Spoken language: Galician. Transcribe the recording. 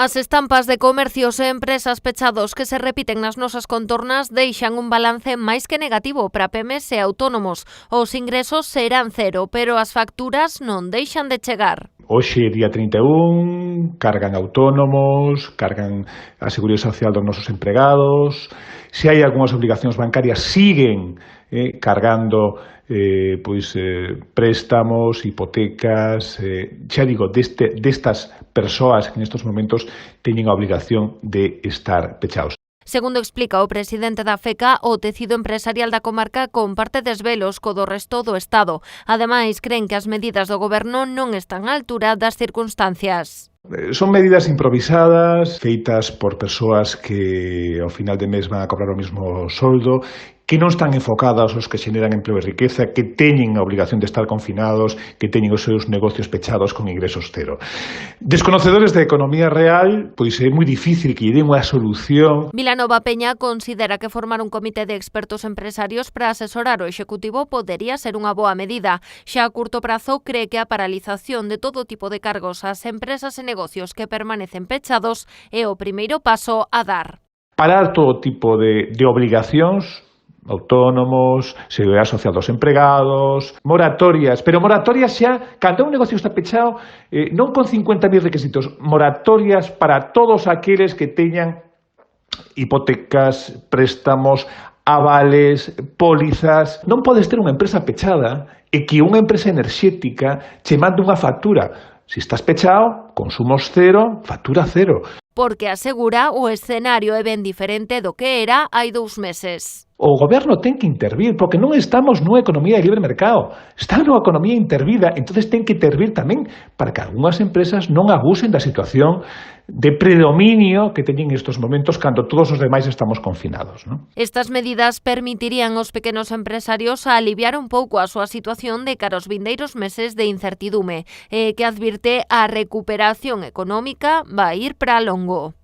As estampas de comercios e empresas pechados que se repiten nas nosas contornas deixan un balance máis que negativo para pemes e autónomos. Os ingresos serán cero, pero as facturas non deixan de chegar. Hoxe, día 31, cargan autónomos, cargan a Seguridade Social dos nosos empregados. Se hai algunhas obligacións bancarias, siguen cargando préstamos, hipotecas, xa digo, destas persoas que nestes momentos teñen a obligación de estar pechados. Segundo explica o presidente da FECA, o tecido empresarial da comarca comparte desvelos co do resto do Estado. Ademais, creen que as medidas do Goberno non están á altura das circunstancias. Son medidas improvisadas, feitas por persoas que ao final de mes van a cobrar o mesmo soldo, que non están enfocadas aos que xeneran empleo e riqueza, que teñen a obligación de estar confinados, que teñen os seus negocios pechados con ingresos cero. Desconocedores da economía real, pois é moi difícil que lle den unha solución. Vilanova Peña considera que formar un comité de expertos empresarios para asesorar o Executivo podería ser unha boa medida. Xa a curto prazo cree que a paralización de todo tipo de cargos ás empresas e negocios que permanecen pechados é o primeiro paso a dar. Parar todo tipo de obligacións, autónomos, Seguridade Social dos empregados, moratorias, pero moratorias xa, cando un negocio está pechado, non con 50.000 requisitos, moratorias para todos aqueles que teñan hipotecas, préstamos, avales, pólizas. Non podes ter unha empresa pechada e que unha empresa enerxética che mande unha factura. Se estás pechado, consumos cero, factura cero. Porque asegura o escenario é ben diferente do que era hai 2 meses. O goberno ten que intervir, porque non estamos nunha economía de libre mercado, está nunha economía intervida, entonces ten que intervir tamén para que algunhas empresas non abusen da situación de predominio que teñen estes momentos cando todos os demais estamos confinados, ¿no? Estas medidas permitirían aos pequenos empresarios a aliviar un pouco a súa situación de cara aos vindeiros meses de incertidume, que advirte a recuperación económica vai ir para longo.